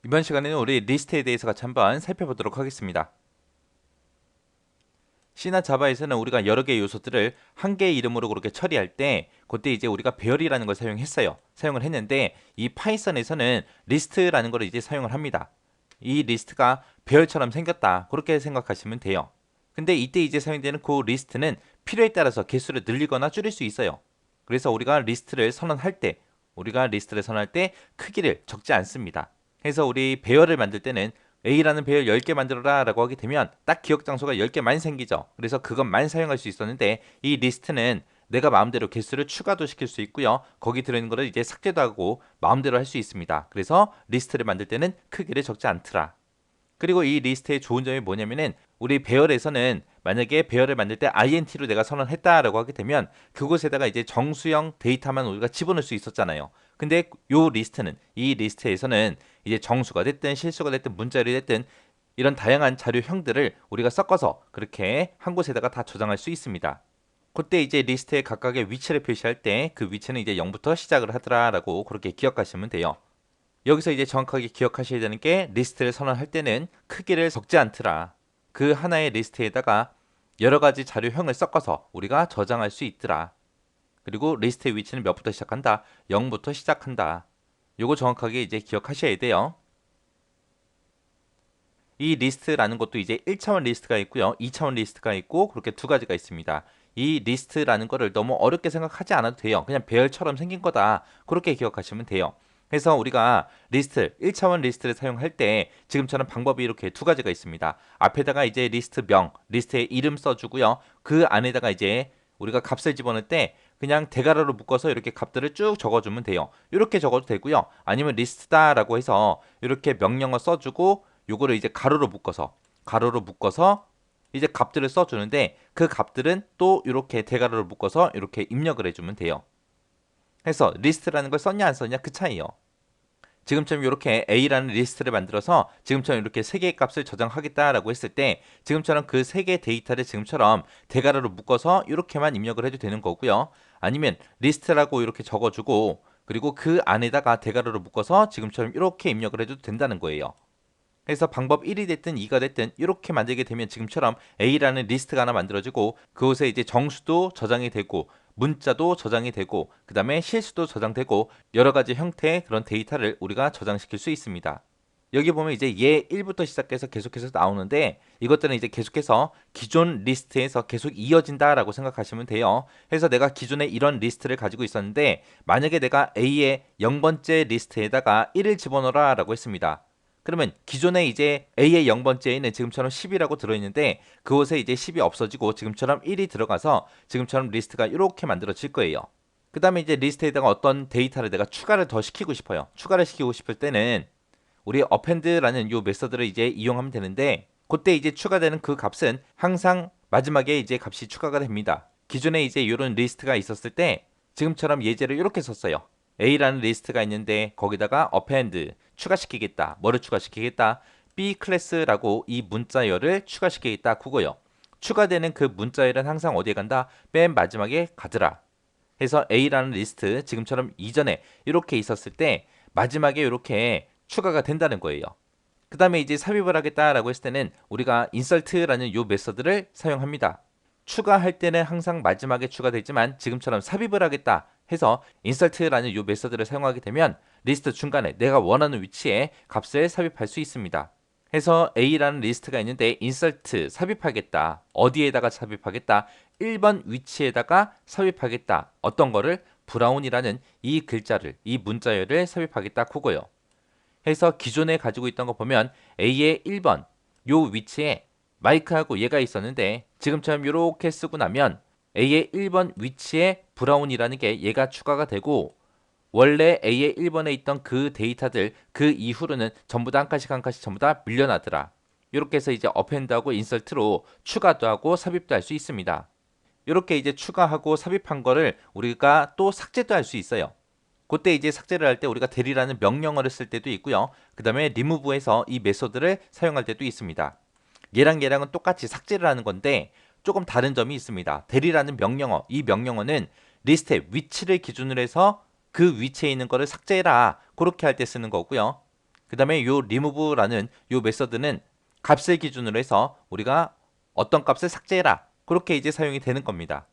이번 시간에는 우리 리스트에 대해서 같이 한번 살펴보도록 하겠습니다. C나 자바에서는 우리가 여러 개의 요소들을 한 개의 이름으로 그렇게 처리할 때 그때 이제 우리가 배열이라는 걸 사용을 했는데 이 파이썬에서는 리스트라는 걸 이제 사용을 합니다. 이 리스트가 배열처럼 생겼다. 그렇게 생각하시면 돼요. 근데 이때 이제 사용되는 그 리스트는 필요에 따라서 개수를 늘리거나 줄일 수 있어요. 그래서 우리가 리스트를 선언할 때 크기를 적지 않습니다. 그래서 우리 배열을 만들 때는 A라는 배열 10개 만들어라 라고 하게 되면 딱 기억 장소가 10개만 생기죠. 그래서 그것만 사용할 수 있었는데 이 리스트는 내가 마음대로 개수를 추가도 시킬 수 있고요. 거기 들어있는 거를 이제 삭제도 하고 마음대로 할 수 있습니다. 그래서 리스트를 만들 때는 크기를 적지 않더라. 그리고 이 리스트의 좋은 점이 뭐냐면은 우리 배열에서는 만약에 배열을 만들 때 int로 내가 선언했다라고 하게 되면 그곳에다가 이제 정수형 데이터만 우리가 집어넣을 수 있었잖아요. 근데 이 리스트에서는 이제 정수가 됐든 실수가 됐든 문자열이 됐든 이런 다양한 자료형들을 우리가 섞어서 그렇게 한 곳에다가 다 저장할 수 있습니다. 그때 이제 리스트의 각각의 위치를 표시할 때 그 위치는 이제 0부터 시작을 하더라라고 그렇게 기억하시면 돼요. 여기서 이제 정확하게 기억하셔야 되는 게 리스트를 선언할 때는 크기를 적지 않더라. 그 하나의 리스트에다가 여러 가지 자료형을 섞어서 우리가 저장할 수 있더라. 그리고 리스트의 위치는 몇부터 시작한다? 0부터 시작한다. 요거 정확하게 이제 기억하셔야 돼요. 이 리스트라는 것도 이제 1차원 리스트가 있고요. 2차원 리스트가 있고 그렇게 두 가지가 있습니다. 이 리스트라는 거를 너무 어렵게 생각하지 않아도 돼요. 그냥 배열처럼 생긴 거다. 그렇게 기억하시면 돼요. 그래서 우리가 1차원 리스트를 사용할 때 지금처럼 방법이 이렇게 두 가지가 있습니다. 앞에다가 이제 리스트의 이름 써주고요. 그 안에다가 이제 우리가 값을 집어넣을 때 그냥 대괄호로 묶어서 이렇게 값들을 쭉 적어주면 돼요. 이렇게 적어도 되고요. 아니면 리스트다라고 해서 이렇게 명령어 써주고 요거를 이제 가로로 묶어서 이제 값들을 써주는데 그 값들은 또 이렇게 대괄호로 묶어서 이렇게 입력을 해주면 돼요. 그래서 리스트라는 걸 썼냐 안 썼냐 그 차이요. 지금처럼 이렇게 A라는 리스트를 만들어서 지금처럼 이렇게 세 개의 값을 저장하겠다라고 했을 때 지금처럼 그 세 개의 데이터를 지금처럼 대괄호로 묶어서 이렇게만 입력을 해도 되는 거고요. 아니면 리스트라고 이렇게 적어주고 그리고 그 안에다가 대괄호로 묶어서 지금처럼 이렇게 입력을 해도 된다는 거예요. 그래서 방법 1이 됐든 2가 됐든 이렇게 만들게 되면 지금처럼 A라는 리스트가 하나 만들어지고 그곳에 이제 정수도 저장이 되고 문자도 저장이 되고 그 다음에 실수도 저장되고 여러 가지 형태의 그런 데이터를 우리가 저장시킬 수 있습니다. 여기 보면 이제 얘 1부터 시작해서 계속해서 나오는데 이것들은 이제 계속해서 기존 리스트에서 계속 이어진다라고 생각하시면 돼요. 그래서 내가 기존에 이런 리스트를 가지고 있었는데 만약에 내가 A의 0번째 리스트에다가 1을 집어넣어라 라고 했습니다. 그러면 기존에 이제 A의 0번째에는 지금처럼 10이라고 들어있는데 그곳에 이제 10이 없어지고 지금처럼 1이 들어가서 지금처럼 리스트가 이렇게 만들어질 거예요. 그 다음에 이제 리스트에다가 어떤 데이터를 내가 추가를 더 시키고 싶어요. 추가를 시키고 싶을 때는 우리 append라는 요 메서드를 이제 이용하면 되는데 그때 이제 추가되는 그 값은 항상 마지막에 이제 값이 추가가 됩니다. 기존에 이제 이런 리스트가 있었을 때 지금처럼 예제를 이렇게 썼어요. A라는 리스트가 있는데 거기다가 append 추가시키겠다. 뭐를 추가시키겠다? B 클래스라고 이 문자열을 추가시키겠다. 그거요. 추가되는 그 문자열은 항상 어디에 간다? 맨 마지막에 가더라. 해서 A라는 리스트 지금처럼 이전에 이렇게 있었을 때 마지막에 이렇게 추가가 된다는 거예요. 그 다음에 이제 삽입을 하겠다라고 했을 때는 우리가 insert라는 요 메서드를 사용합니다. 추가할 때는 항상 마지막에 추가되지만 지금처럼 삽입을 하겠다 해서 insert라는 요 메서드를 사용하게 되면 리스트 중간에 내가 원하는 위치에 값을 삽입할 수 있습니다. 해서 A라는 리스트가 있는데 insert 삽입하겠다. 어디에다가 삽입하겠다? 1번 위치에다가 삽입하겠다. 어떤 거를? 브라운이라는 이 글자를, 이 문자열을 삽입하겠다. 그거요. 해서 기존에 가지고 있던 거 보면 A의 1번 요 위치에 마이크하고 얘가 있었는데 지금처럼 이렇게 쓰고 나면 A의 1번 위치에 브라운이라는 게 얘가 추가가 되고 원래 A의 1번에 있던 그 데이터들 그 이후로는 전부 다 한 칸씩 한 칸씩 전부 다 밀려나더라. 이렇게 해서 이제 append하고 insert로 추가도 하고 삽입도 할 수 있습니다. 이렇게 이제 추가하고 삽입한 거를 우리가 또 삭제도 할 수 있어요. 그때 이제 삭제를 할 때 우리가 대리라는 명령어를 쓸 때도 있고요. 그 다음에 remove에서 이 메소드를 사용할 때도 있습니다. 얘랑은 똑같이 삭제를 하는 건데 조금 다른 점이 있습니다. 대리라는 명령어, 이 명령어는 리스트의 위치를 기준으로 해서 그 위치에 있는 거를 삭제해라. 그렇게 할 때 쓰는 거고요. 그 다음에 요 remove라는 요 메서드는 값을 기준으로 해서 우리가 어떤 값을 삭제해라. 그렇게 이제 사용이 되는 겁니다.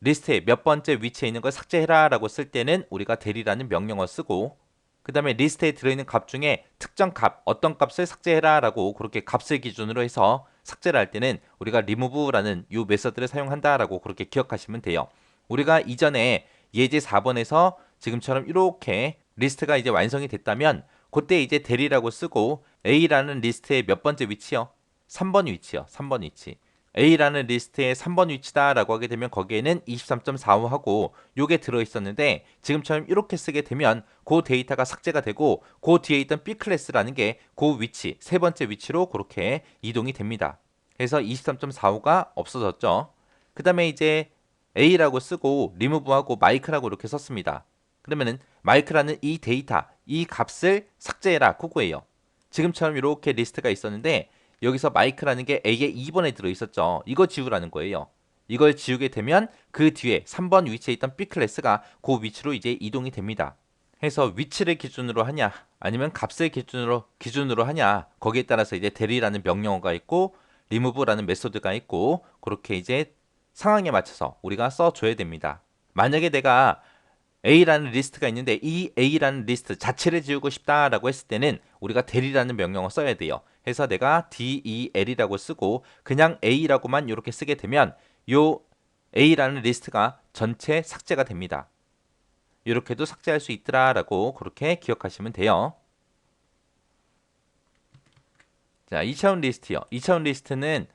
리스트에 몇 번째 위치에 있는 걸 삭제해라 라고 쓸 때는 우리가 대리라는 명령어 쓰고, 그 다음에 리스트에 들어있는 값 중에 특정 값, 어떤 값을 삭제해라 라고 그렇게 값을 기준으로 해서 삭제를 할 때는 우리가 remove라는 이 메서드를 사용한다 라고 그렇게 기억하시면 돼요. 우리가 이전에 예제 4번에서 지금처럼 이렇게 리스트가 이제 완성이 됐다면 그때 이제 대리라고 쓰고 A라는 리스트의 몇 번째 위치요? 3번 위치요. 3번 위치. A라는 리스트의 3번 위치다 라고 하게 되면 거기에는 23.45하고 요게 들어있었는데 지금처럼 이렇게 쓰게 되면 그 데이터가 삭제가 되고 그 뒤에 있던 B 클래스라는 게 그 위치, 세 번째 위치로 그렇게 이동이 됩니다. 그래서 23.45가 없어졌죠. 그 다음에 이제 A라고 쓰고 remove하고 마이크라고 이렇게 썼습니다. 그러면은 마이크라는 이 데이터, 이 값을 삭제해라 그거예요. 지금처럼 이렇게 리스트가 있었는데 여기서 마이크라는 게 A의 2번에 들어있었죠. 이거 지우라는 거예요. 이걸 지우게 되면 그 뒤에 3번 위치에 있던 B 클래스가 그 위치로 이제 이동이 됩니다. 해서 위치를 기준으로 하냐 아니면 값을 기준으로 하냐 거기에 따라서 이제 대리라는 명령어가 있고 remove라는 메소드가 있고 그렇게 이제 상황에 맞춰서 우리가 써줘야 됩니다. 만약에 내가 A라는 리스트가 있는데 이 A라는 리스트 자체를 지우고 싶다라고 했을 때는 우리가 del이라는 명령어 써야 돼요. 해서 내가 del이라고 쓰고 그냥 A라고만 이렇게 쓰게 되면 요 A라는 리스트가 전체 삭제가 됩니다. 이렇게도 삭제할 수 있더라라고 그렇게 기억하시면 돼요. 자, 2차원 리스트요. 2차원 리스트는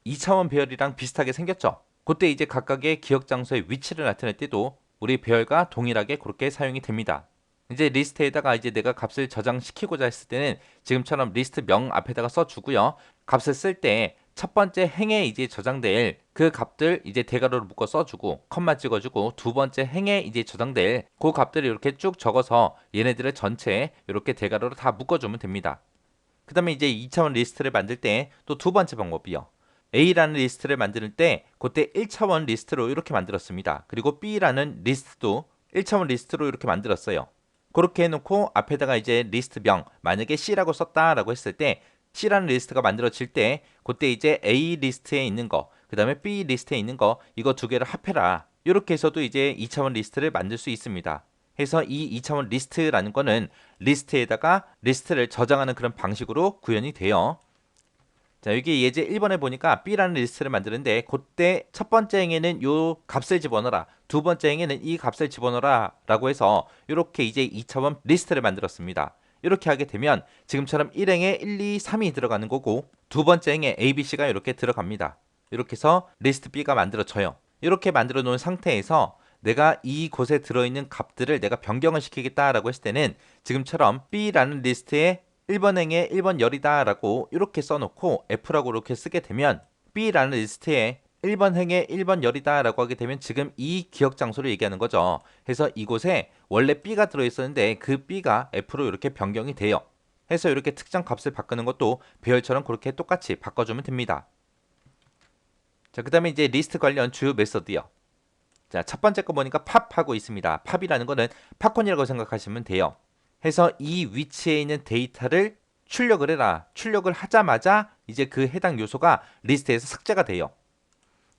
2차원 배열이랑 비슷하게 생겼죠. 그때 이제 각각의 기억 장소의 위치를 나타낼 때도 우리 배열과 동일하게 그렇게 사용이 됩니다. 이제 리스트에다가 이제 내가 값을 저장시키고자 했을 때는 지금처럼 리스트 명 앞에다가 써주고요. 값을 쓸 때 첫 번째 행에 이제 저장될 그 값들 이제 대괄호로 묶어 써주고 컴마 찍어주고 두 번째 행에 이제 저장될 그 값들을 이렇게 쭉 적어서 얘네들을 전체 이렇게 대괄호로 다 묶어주면 됩니다. 그 다음에 이제 2차원 리스트를 만들 때 또 두 번째 방법이요. A라는 리스트를 만들 때 그때 1차원 리스트로 이렇게 만들었습니다. 그리고 B라는 리스트도 1차원 리스트로 이렇게 만들었어요. 그렇게 해놓고 앞에다가 이제 리스트명 만약에 C라고 썼다라고 했을 때 C라는 리스트가 만들어질 때 그때 이제 A 리스트에 있는 거 그 다음에 B 리스트에 있는 거 이거 두 개를 합해라. 이렇게 해서도 이제 2차원 리스트를 만들 수 있습니다. 해서 이 2차원 리스트라는 거는 리스트에다가 리스트를 저장하는 그런 방식으로 구현이 돼요. 자, 여기 예제 1번에 보니까 B라는 리스트를 만드는데 그때 첫 번째 행에는 요 값을 집어넣어라. 두 번째 행에는 이 값을 집어넣어라 라고 해서 이렇게 이제 2차원 리스트를 만들었습니다. 이렇게 하게 되면 지금처럼 1행에 1, 2, 3이 들어가는 거고 두 번째 행에 A, B, C가 이렇게 들어갑니다. 이렇게 해서 리스트 B가 만들어져요. 이렇게 만들어 놓은 상태에서 내가 이곳에 들어있는 값들을 내가 변경을 시키겠다라고 했을 때는 지금처럼 B라는 리스트에 1번 행에 1번 열이다 라고 이렇게 써놓고 F라고 이렇게 쓰게 되면 B라는 리스트에 1번 행에 1번 열이다 라고 하게 되면 지금 이 기억 장소를 얘기하는 거죠. 그래서 이곳에 원래 B가 들어있었는데 그 B가 F로 이렇게 변경이 돼요. 해서 이렇게 특정 값을 바꾸는 것도 배열처럼 그렇게 똑같이 바꿔주면 됩니다. 자, 그 다음에 이제 리스트 관련 주요 메서드요. 자, 첫 번째 거 보니까 팝하고 있습니다. 팝이라는 거는 팝콘이라고 생각하시면 돼요. 해서 이 위치에 있는 데이터를 출력을 해라. 출력을 하자마자 이제 그 해당 요소가 리스트에서 삭제가 돼요.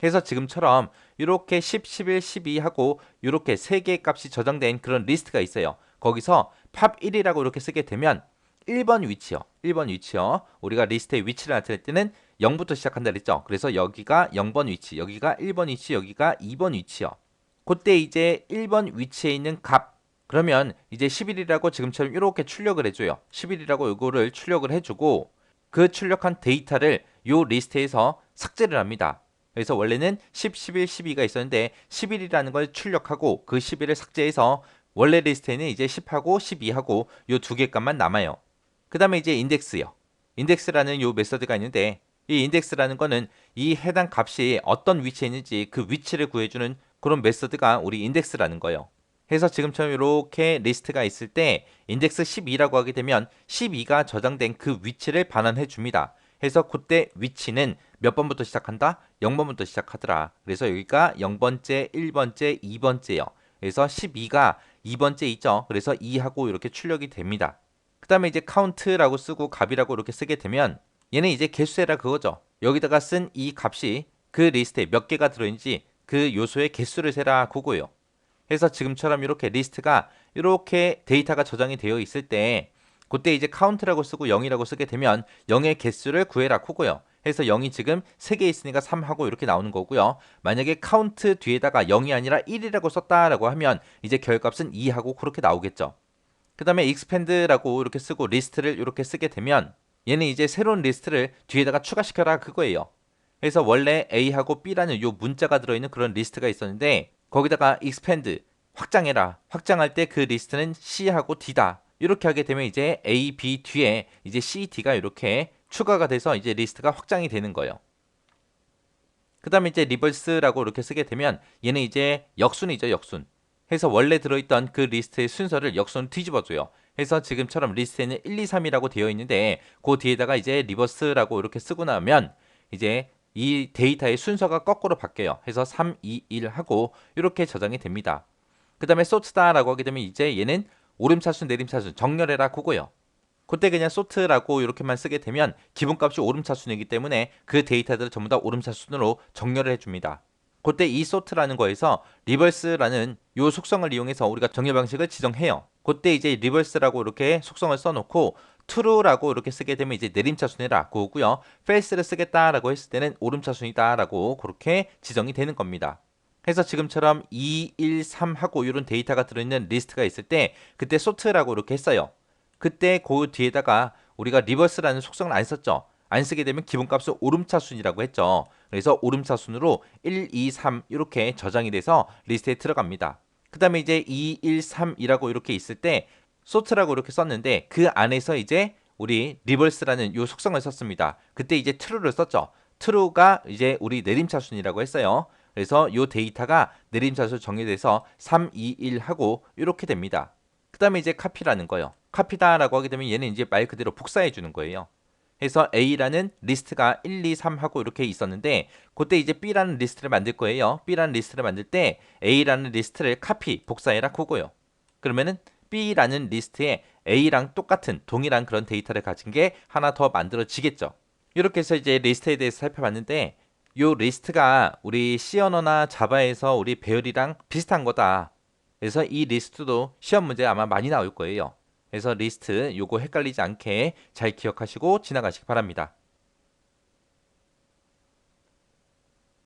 해서 지금처럼 이렇게 10, 11, 12 하고 이렇게 세 개의 값이 저장된 그런 리스트가 있어요. 거기서 팝1이라고 이렇게 쓰게 되면 1번 위치요. 1번 위치요. 우리가 리스트의 위치를 나타낼 때는 0부터 시작한다 그랬죠. 그래서 여기가 0번 위치, 여기가 1번 위치, 여기가 2번 위치요. 그때 이제 1번 위치에 있는 값 그러면 이제 11이라고 지금처럼 이렇게 출력을 해줘요. 11이라고 이거를 출력을 해주고 그 출력한 데이터를 요 리스트에서 삭제를 합니다. 그래서 원래는 10, 11, 12가 있었는데 11이라는 걸 출력하고 그 11을 삭제해서 원래 리스트에는 이제 10하고 12하고 요 두 개 값만 남아요. 그 다음에 이제 인덱스요. 인덱스라는 요 메서드가 있는데 이 인덱스라는 거는 이 해당 값이 어떤 위치에 있는지 그 위치를 구해주는 그런 메서드가 우리 인덱스라는 거예요. 해서 지금처럼 이렇게 리스트가 있을 때 인덱스 12라고 하게 되면 12가 저장된 그 위치를 반환해 줍니다. 해서 그때 위치는 몇 번부터 시작한다? 0번부터 시작하더라. 그래서 여기가 0번째, 1번째, 2번째요. 그래서 12가 2번째 있죠. 그래서 2하고 이렇게 출력이 됩니다. 그 다음에 이제 count라고 쓰고 값이라고 이렇게 쓰게 되면 얘는 이제 개수세라 그거죠. 여기다가 쓴 이 값이 그 리스트에 몇 개가 들어있는지 그 요소의 개수를 세라 그거예요. 그래서 지금처럼 이렇게 리스트가 이렇게 데이터가 저장이 되어 있을 때 그때 이제 count라고 쓰고 0이라고 쓰게 되면 0의 개수를 구해라 그거예요. 그래서 0이 지금 3개 있으니까 3하고 이렇게 나오는 거고요. 만약에 count 뒤에다가 0이 아니라 1이라고 썼다라고 하면 이제 결값은 2하고 그렇게 나오겠죠. 그 다음에 expand라고 이렇게 쓰고 리스트를 이렇게 쓰게 되면 얘는 이제 새로운 리스트를 뒤에다가 추가시켜라 그거예요. 그래서 원래 A하고 B라는 요 문자가 들어있는 그런 리스트가 있었는데 거기다가 expand 확장해라. 확장할 때 그 리스트는 C하고 D다. 이렇게 하게 되면 이제 A, B 뒤에 이제 C, D가 이렇게 추가가 돼서 이제 리스트가 확장이 되는 거예요. 그 다음에 이제 리버스라고 이렇게 쓰게 되면 얘는 이제 역순이죠, 역순. 해서 원래 들어있던 그 리스트의 순서를 역순으로 뒤집어줘요. 해서 지금처럼 리스트에는 1, 2, 3이라고 되어 있는데 그 뒤에다가 이제 리버스라고 이렇게 쓰고 나면 이제 이 데이터의 순서가 거꾸로 바뀌어요. 해서 3, 2, 1 하고 이렇게 저장이 됩니다. 그 다음에 sort다라고 하게 되면 이제 얘는 오름차순, 내림차순 정렬해라 그거예요. 그때 그냥 sort라고 이렇게만 쓰게 되면 기본값이 오름차순이기 때문에 그 데이터들을 전부 다 오름차순으로 정렬을 해줍니다. 그때 이 sort라는 거에서 reverse라는 요 속성을 이용해서 우리가 정렬 방식을 지정해요. 그때 이제 reverse라고 이렇게 속성을 써놓고 true라고 이렇게 쓰게 되면 이제 내림차순이라 그거고요. false를 쓰겠다라고 했을 때는 오름차순이다라고 그렇게 지정이 되는 겁니다. 그래서 지금처럼 2, 1, 3 하고 이런 데이터가 들어있는 리스트가 있을 때 그때 sort라고 이렇게 했어요. 그때 그 뒤에다가 우리가 리버스라는 속성을 안 썼죠. 안 쓰게 되면 기본값은 오름차순이라고 했죠. 그래서 오름차순으로 1, 2, 3 이렇게 저장이 돼서 리스트에 들어갑니다. 그 다음에 이제 2, 1, 3이라고 이렇게 있을 때 sort라고 이렇게 썼는데 그 안에서 이제 우리 리버스라는 요 속성을 썼습니다. 그때 이제 true를 썼죠. true가 이제 우리 내림차순이라고 했어요. 그래서 요 데이터가 내림차순 정의돼서 3, 2, 1 하고 이렇게 됩니다. 그 다음에 이제 copy라는 거요. copy다라고 하게 되면 얘는 이제 말 그대로 복사해 주는 거예요. 그래서 A라는 리스트가 1, 2, 3 하고 이렇게 있었는데 그때 이제 B라는 리스트를 만들 거예요. B라는 리스트를 만들 때 A라는 리스트를 copy, 복사해라 그거요. 그러면은 B라는 리스트에 A랑 똑같은 동일한 그런 데이터를 가진 게 하나 더 만들어지겠죠. 이렇게 해서 이제 리스트에 대해서 살펴봤는데 요 리스트가 우리 C 언어나 자바에서 우리 배열이랑 비슷한 거다. 그래서 이 리스트도 시험 문제 아마 많이 나올 거예요. 그래서 리스트 요거 헷갈리지 않게 잘 기억하시고 지나가시기 바랍니다.